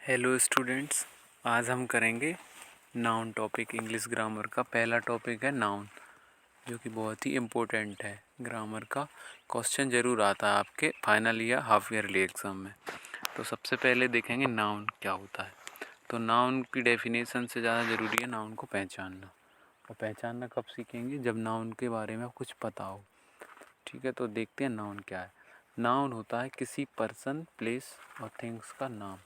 Hello students, आज हम करेंगे नाउन टॉपिक। इंग्लिश ग्रामर का पहला टॉपिक है नाउन, जो कि बहुत ही इम्पोर्टेंट है। ग्रामर का क्वेश्चन ज़रूर आता है आपके फाइनल या हाफ ईयरली एग्ज़ाम में। तो सबसे पहले देखेंगे नाउन क्या होता है। तो नाउन की डेफिनेशन से ज़्यादा ज़रूरी है नाउन को पहचानना। और पहचानना कब सीखेंगे? जब नाउन के बारे में कुछ पता हो। ठीक है, तो देखते हैं नाउन क्या है। नाउन होता है किसी पर्सन, प्लेस और थिंग्स का नाम।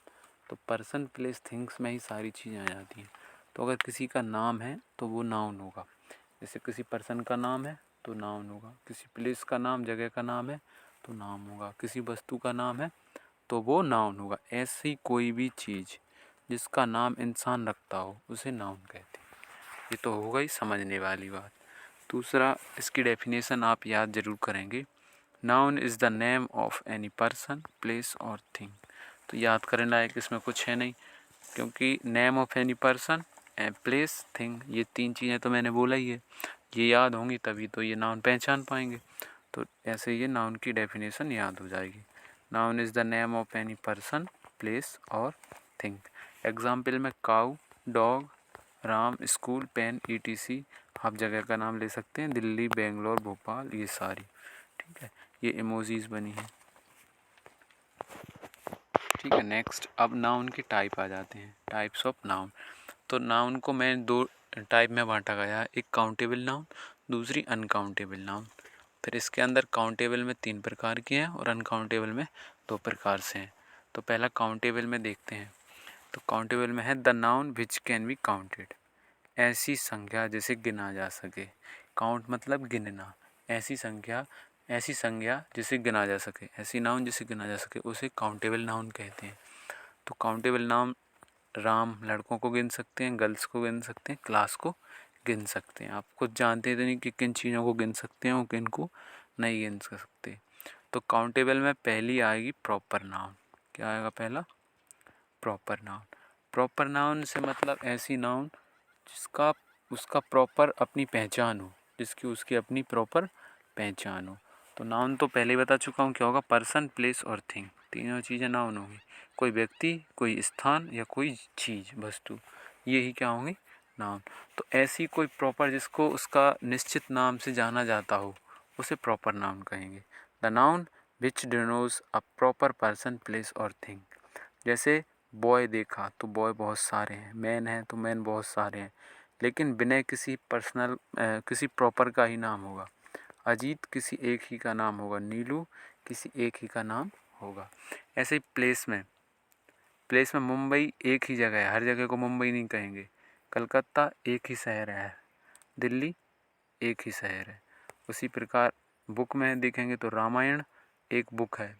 तो पर्सन, प्लेस, थिंग्स में ही सारी चीज़ें आ जाती हैं। तो अगर किसी का नाम है तो वो नाउन होगा। जैसे किसी पर्सन का नाम है तो नाउन होगा, किसी प्लेस का नाम, जगह का नाम है तो नाम होगा, किसी वस्तु का नाम है तो वो नाउन होगा। ऐसी कोई भी चीज़ जिसका नाम इंसान रखता हो उसे नाउन कहते हैं। ये तो होगा ही समझने वाली बात। दूसरा, इसकी डेफिनेशन आप याद ज़रूर करेंगे। Noun is the name of any person, place और थिंग। तो याद करने लायक इसमें कुछ है नहीं, क्योंकि name of any person, place, thing, ये तीन चीज़ें तो मैंने बोला ही है। ये याद होंगी तभी तो ये नाउन पहचान पाएंगे। तो ऐसे ये नाउन की डेफिनेशन याद हो जाएगी। Noun is the name of any person, place और थिंग। एग्जाम्पल में cow, dog, Ram, school, pen, ETC। आप जगह का नाम ले सकते हैं, दिल्ली, बेंगलोर, भोपाल, ये सारी। ठीक है, ये इमोजीज बनी है। ठीक है, नेक्स्ट अब नाउन के टाइप आ जाते हैं, टाइप्स ऑफ नाउन। तो नाउन को मैं दो टाइप में बांटा गया है, एक काउंटेबल नाउन, दूसरी अनकाउंटेबल नाउन। फिर इसके अंदर काउंटेबल में 3 प्रकार के हैं और अनकाउंटेबल में 2 प्रकार से हैं। तो पहला काउंटेबल में देखते हैं। तो काउंटेबल में है the noun which can be counted. ऐसी संख्या जिसे गिना जा सके। काउंट मतलब गिनना। ऐसी संज्ञा जिसे गिना जा सके, ऐसी नाउन जिसे गिना जा सके उसे काउंटेबल नाउन कहते हैं। तो काउंटेबल नाउन, राम लड़कों को गिन सकते हैं, गर्ल्स को गिन सकते हैं, क्लास को गिन सकते हैं। आप खुद जानते तो नहीं कि किन चीज़ों को गिन सकते हैं और किन को नहीं गिन सकते। तो काउंटेबल में पहली आएगी प्रॉपर नाउन। क्या आएगा पहला? Proper noun. प्रॉपर नाउन से मतलब ऐसी नाउन जिसका उसका प्रॉपर अपनी पहचान हो, जिसकी उसकी अपनी प्रॉपर पहचान हो। तो नाउन तो पहले ही बता चुका हूँ क्या होगा, पर्सन, प्लेस और थिंग, तीनों चीज़ें नाउन होंगी। कोई व्यक्ति, कोई स्थान या कोई चीज़, वस्तु, यही क्या होंगी? नाउन। तो ऐसी कोई प्रॉपर जिसको उसका निश्चित नाम से जाना जाता हो उसे प्रॉपर नाउन कहेंगे। The noun which denotes a proper person, place और थिंग। जैसे बॉय देखा तो बॉय बहुत सारे हैं, मैन है तो मैन बहुत सारे हैं, लेकिन बिना किसी पर्सनल किसी प्रॉपर का ही नाम होगा। अजीत किसी एक ही का नाम होगा, नीलू किसी एक ही का नाम होगा। ऐसे ही प्लेस में मुंबई एक ही जगह है, हर जगह को मुंबई नहीं कहेंगे। कलकत्ता एक ही शहर है, दिल्ली एक ही शहर है। उसी प्रकार बुक में देखेंगे तो रामायण एक बुक है,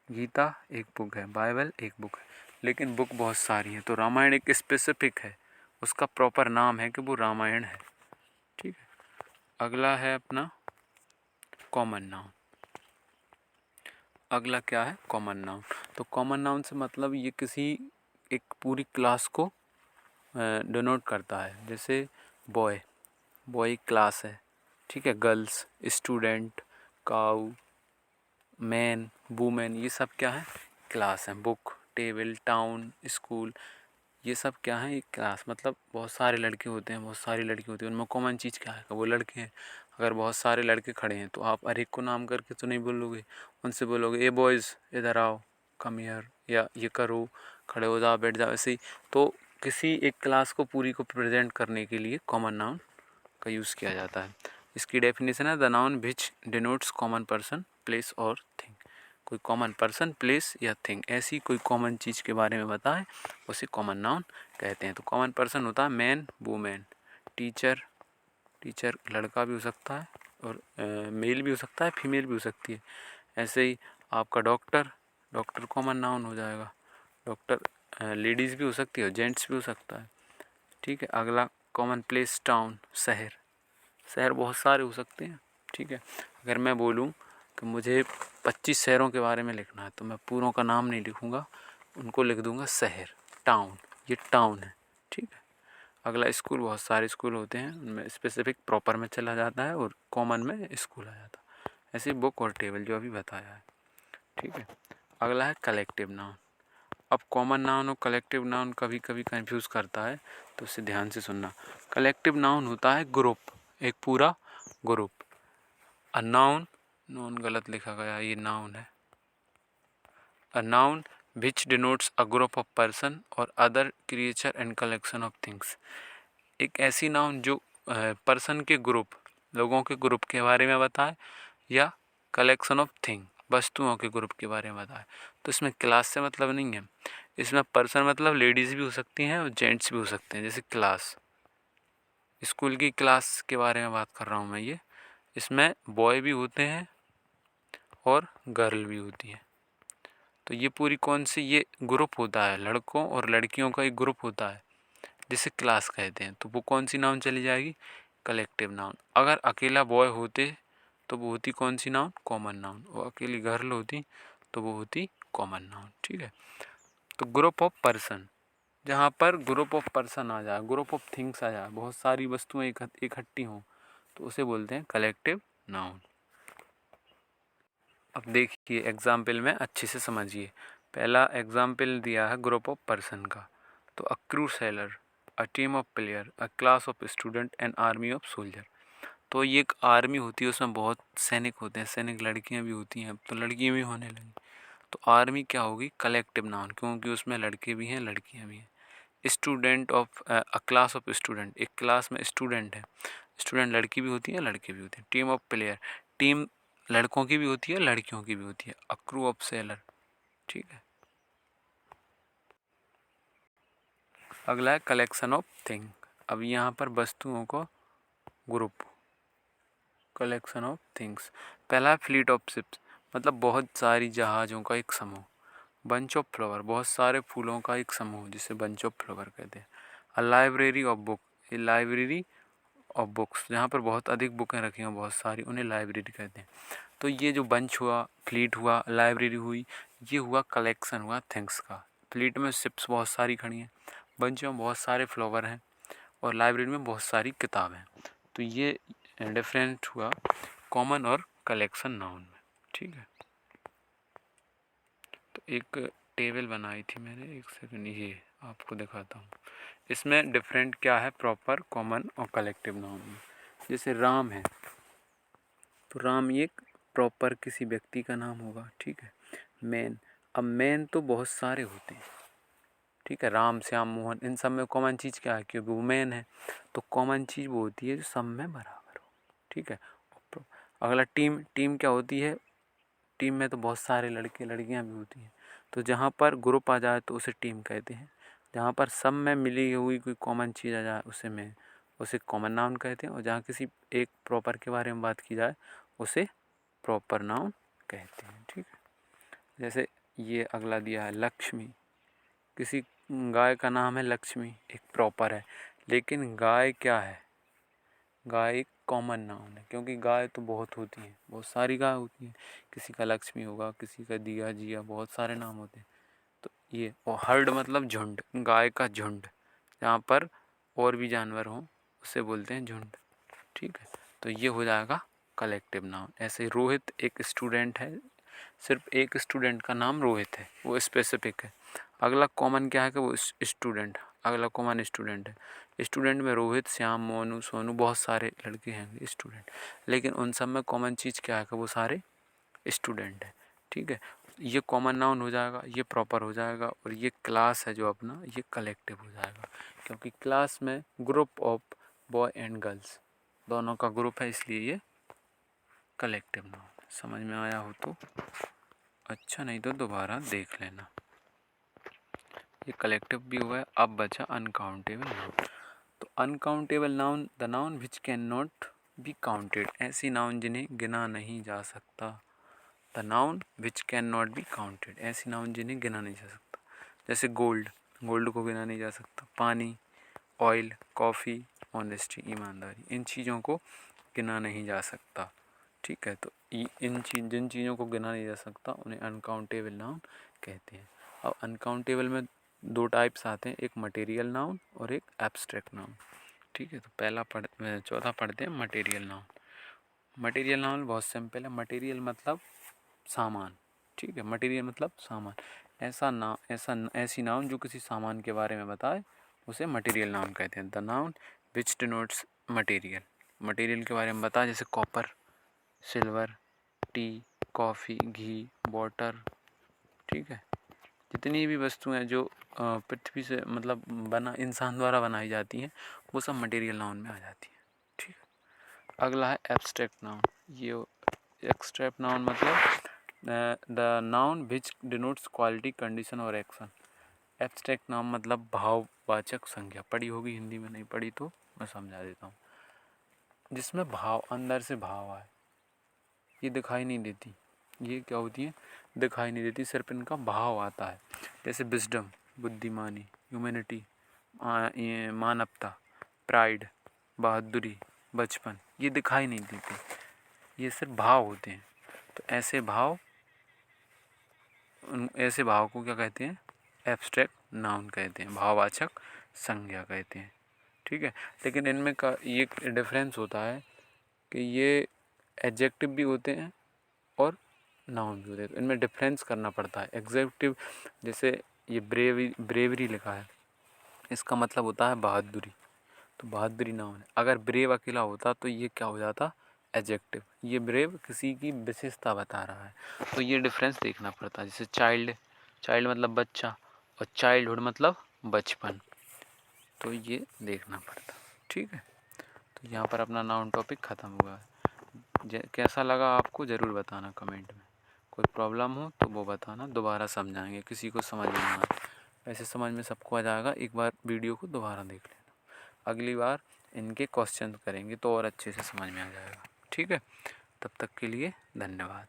गीता एक बुक है, बाइबल एक बुक है, लेकिन बुक बहुत सारी हैं। तो रामायण एक स्पेसिफिक है, उसका प्रॉपर नाम है कि वो रामायण है। ठीक है, अगला है अपना कॉमन नाउन। अगला क्या है? Common noun. तो कॉमन नाउन से मतलब ये किसी एक पूरी क्लास को डिनोट करता है। जैसे बॉय, बॉय क्लास है। ठीक है, गर्ल्स, स्टूडेंट, काऊ, मैन, वुमेन, ये सब क्या है? क्लास है। बुक, टेबल, टाउन, स्कूल, ये सब क्या है? एक क्लास। मतलब बहुत सारे लड़के होते हैं, बहुत सारी लड़की होती है, उनमें कॉमन चीज़ क्या है? वो लड़के हैं। अगर बहुत सारे लड़के खड़े हैं तो आप हर एक को नाम करके तो नहीं बोलोगे, उनसे बोलोगे ए बॉयज़ इधर आओ, कम हियर, या ये करो, खड़े हो जाओ, बैठ जाओ, ऐसे ही। तो किसी एक क्लास को पूरी को प्रेजेंट करने के लिए कॉमन नाउन का यूज़ किया जाता है। इसकी डेफिनेशन है the noun which denotes common person, place और थिंग। कोई कॉमन पर्सन, प्लेस या थिंग, ऐसी कोई कॉमन चीज़ के बारे में बताए उसे कॉमन नाउन कहते हैं। तो कॉमन पर्सन होता है मैन, वुमेन, टीचर, टीचर लड़का भी हो सकता है और मेल भी हो सकता है, फीमेल भी हो सकती है। ऐसे ही आपका डॉक्टर, डॉक्टर कॉमन नाउन हो जाएगा। डॉक्टर लेडीज़ भी हो सकती है और जेंट्स भी हो सकता है। ठीक है, अगला कॉमन प्लेस, टाउन, शहर। शहर बहुत सारे हो सकते हैं। ठीक है, अगर मैं बोलूँ कि मुझे 25 शहरों के बारे में लिखना है तो मैं पूरों का नाम नहीं लिखूँगा, उनको लिख दूँगा शहर, टाउन, ये टाउन है। ठीक है, अगला स्कूल, बहुत सारे स्कूल होते हैं, उनमें स्पेसिफिक प्रॉपर में चला जाता है और कॉमन में स्कूल आ जाता है। ऐसे बुक और टेबल जो अभी बताया है। ठीक है, अगला है कलेक्टिव नाउन। अब कॉमन नाउन और कलेक्टिव नाउन कभी कभी कंफ्यूज करता है, तो इसे ध्यान से सुनना। कलेक्टिव नाउन होता है ग्रुप, एक पूरा ग्रुप। अ नाउन, नाउन गलत लिखा गया, ये नाउन है। A noun which denotes a group of person और other creature and collection of things. एक ऐसी नाउन जो पर्सन के ग्रुप, लोगों के ग्रुप के बारे में बताए, या कलेक्शन ऑफ थिंग, वस्तुओं के ग्रुप के बारे में बताए। तो इसमें क्लास से मतलब नहीं है, इसमें पर्सन मतलब लेडीज़ भी हो सकती हैं और जेंट्स भी हो सकते हैं। जैसे क्लास, स्कूल की क्लास के बारे में बात कर रहा हूँ मैं। ये इसमें बॉय भी होते हैं और गर्ल भी होती है। तो ये पूरी कौन सी, ये ग्रुप होता है, लड़कों और लड़कियों का एक ग्रुप होता है जिसे क्लास कहते हैं। तो वो कौन सी नाउन चली जाएगी, कलेक्टिव नाउन। अगर अकेला बॉय होते तो वो होती कौन सी नाउन, कॉमन नाउन। और अकेली गर्ल होती तो वो होती कॉमन नाउन। ठीक है। तो ग्रुप ऑफ पर्सन, जहाँ पर ग्रुप ऑफ पर्सन आ जाए, ग्रुप ऑफ थिंग्स आ जाए, बहुत सारी वस्तुएं इकट्ठी हों, तो उसे बोलते हैं कलेक्टिव नाउन। अब देखिए एग्जाम्पल में अच्छे से समझिए। पहला एग्जाम्पल दिया है ग्रुप ऑफ पर्सन का। तो a crew seller, a team of player, a class of student, an army of soldier. तो ये एक आर्मी होती है, उसमें बहुत सैनिक होते हैं, सैनिक लड़कियां भी होती हैं, अब तो लड़कियां भी होने लगी। तो आर्मी क्या होगी, कलेक्टिव नाउन, क्योंकि उसमें लड़के भी हैं लड़कियां भी हैं। Student of, a class of student, एक क्लास में स्टूडेंट है, स्टूडेंट लड़की भी होती है लड़के भी होते हैं। टीम ऑफ प्लेयर, टीम लड़कों की भी होती है लड़कियों की भी होती है। A crew of seller. ठीक है। अगला है कलेक्शन ऑफ थिंग। अब यहाँ पर वस्तुओं को ग्रुप, कलेक्शन ऑफ थिंग्स। पहला है फ्लीट ऑफ शिप्स, मतलब बहुत सारी जहाज़ों का एक समूह। बंच ऑफ फ्लावर, बहुत सारे फूलों का एक समूह, जिसे बंच ऑफ फ्लावर कहते हैं। अ लाइब्रेरी ऑफ बुक, ये लाइब्रेरी ऑफ बुक्स, जहाँ पर बहुत अधिक बुकें रखी हों बहुत सारी, उन्हें लाइब्रेरी कहते हैं। तो ये जो बंच हुआ, फ्लीट हुआ, लाइब्रेरी हुई, ये हुआ कलेक्शन हुआ थिंग्स का। फ्लीट में शिप्स बहुत सारी खड़ी हैं, बंच में बहुत सारे फ्लावर हैं, और लाइब्रेरी में बहुत सारी किताबें हैं। तो ये डिफरेंट हुआ कॉमन और कलेक्शन नाउन में। ठीक है। तो एक टेबल बनाई थी मैंने, एक सेकंड, ये आपको दिखाता हूँ। इसमें डिफरेंट क्या है प्रॉपर, कॉमन और कलेक्टिव नाउन में। जैसे राम है, तो राम ये प्रॉपर किसी व्यक्ति का नाम होगा। ठीक है। मैन, अब मैन तो बहुत सारे होते हैं। ठीक है। राम, श्याम, मोहन, इन सब में कॉमन चीज़ क्या है, क्योंकि वो मैन है। तो कॉमन चीज़ वो होती है जो सब में बराबर हो। ठीक है। अगला टीम, टीम क्या होती है, टीम में तो बहुत सारे लड़के लड़कियां भी होती हैं। तो जहाँ पर ग्रुप आ जाए तो उसे टीम कहते हैं। जहाँ पर सब में मिली हुई कोई कॉमन चीज़ आ जाए उसे कॉमन नाउन कहते हैं। और जहाँ किसी एक प्रॉपर के बारे में बात की जाए उसे प्रॉपर नाउन कहते हैं। ठीक है। जैसे ये अगला दिया है लक्ष्मी, किसी गाय का नाम है लक्ष्मी, एक प्रॉपर है। लेकिन गाय क्या है, गाय एक कॉमन नाउन है, क्योंकि गाय तो बहुत होती हैं, बहुत सारी गाय होती हैं। किसी का लक्ष्मी होगा, किसी का दिया, जिया, बहुत सारे नाम होते हैं। तो ये, और हर्ड मतलब झुंड, गाय का झुंड, जहाँ पर और भी जानवर हों उसे बोलते हैं झुंड। ठीक है। तो ये हो जाएगा कलेक्टिव नाउन। ऐसे रोहित एक स्टूडेंट है, सिर्फ एक स्टूडेंट का नाम रोहित है, वो स्पेसिफिक है। अगला कॉमन क्या है कि वो स्टूडेंट, अगला कॉमन स्टूडेंट है। स्टूडेंट में रोहित, श्याम, मोनू, सोनू, बहुत सारे लड़के हैं स्टूडेंट, लेकिन उन सब में कॉमन चीज़ क्या है कि वो सारे स्टूडेंट हैं। ठीक है। ये कॉमन नाउन हो जाएगा, ये प्रॉपर हो जाएगा, और ये क्लास है जो अपना, ये कलेक्टिव हो जाएगा, क्योंकि क्लास में group of boy and girls दोनों का ग्रुप है, इसलिए ये कलेक्टिव नाउन। समझ में आया हो तो अच्छा, नहीं तो दोबारा देख लेना। ये कलेक्टिव भी हुआ है। अब बचा अनकाउंटेबल नाउन। तो uncountable noun, the noun which can not be counted, ऐसी नाउन जिन्हें गिना नहीं जा सकता। The noun which can not be counted, ऐसी नाउन जिन्हें गिना नहीं जा सकता। जैसे गोल्ड, गोल्ड को गिना नहीं जा सकता। पानी, ऑयल, कॉफ़ी, ऑनेस्टी, ईमानदारी, इन चीज़ों को गिना नहीं जा सकता। ठीक है। तो जिन चीज़ों को गिना नहीं जा सकता उन्हें अनकाउंटेबल नाउन कहते हैं। अब अनकाउंटेबल में दो टाइप्स आते हैं, एक मटेरियल नाउन और एक एब्स्ट्रैक्ट नाउन। ठीक है। तो चौथा पढ़ते हैं मटेरियल नाउन। मटेरियल नाउन बहुत सिंपल है। मटेरियल मतलब सामान। ठीक है। मटेरियल मतलब सामान। ऐसी नाउन जो किसी सामान के बारे में बताए उसे मटेरियल नाउन कहते हैं। The noun which denotes material, material के बारे में बताए, जैसे कॉपर, सिल्वर, टी, कॉफ़ी, घी, वाटर। ठीक है, जितनी भी वस्तुएं जो पृथ्वी से मतलब इंसान द्वारा बनाई जाती हैं वो सब मटेरियल नाउन में आ जाती हैं। ठीक है, अगला है एब्स्ट्रैक्ट नाउन। ये एब्स्ट्रैक्ट नाउन मतलब the noun which denotes quality, condition और एक्शन। एब्स्ट्रैक्ट नाउन मतलब भाववाचक संज्ञा। पढ़ी होगी हिंदी में, नहीं पढ़ी तो मैं समझा देता हूँ। जिसमें भाव, अंदर से भाव आए, ये दिखाई नहीं देती। ये क्या होती है? दिखाई नहीं देती, सिर्फ इनका भाव आता है। जैसे विजडम, बुद्धिमानी, ह्यूमैनिटी, ये मानवता, प्राइड, बहादुरी, बचपन, ये दिखाई नहीं देते, ये सिर्फ भाव होते हैं। तो ऐसे भाव को क्या कहते हैं? एब्स्ट्रैक्ट नाउन कहते हैं, भाववाचक संज्ञा कहते हैं। ठीक है, लेकिन इनमें का ये डिफरेंस होता है कि ये एडजेक्टिव भी होते हैं और नाउन भी होते हैं, तो इनमें डिफरेंस करना पड़ता है। एडजेक्टिव, जैसे ये ब्रेवरी लिखा है, इसका मतलब होता है बहादुरी, तो बहादुरी नाउन है। अगर ब्रेव अकेला होता तो ये क्या हो जाता? एडजेक्टिव। ये ब्रेव किसी की विशेषता बता रहा है, तो ये डिफरेंस देखना पड़ता है। जैसे चाइल्ड मतलब बच्चा, और चाइल्डहुड मतलब बचपन, तो ये देखना पड़ता। ठीक है, तो यहाँ पर अपना नाउन टॉपिक ख़त्म हुआ है। कैसा लगा आपको ज़रूर बताना कमेंट में। कोई प्रॉब्लम हो तो वो बताना, दोबारा समझाएंगे, किसी को समझ नहीं आना। वैसे समझ में सबको आ जाएगा, एक बार वीडियो को दोबारा देख लेना। अगली बार इनके क्वेश्चन करेंगे तो और अच्छे से समझ में आ जाएगा। ठीक है, तब तक के लिए धन्यवाद।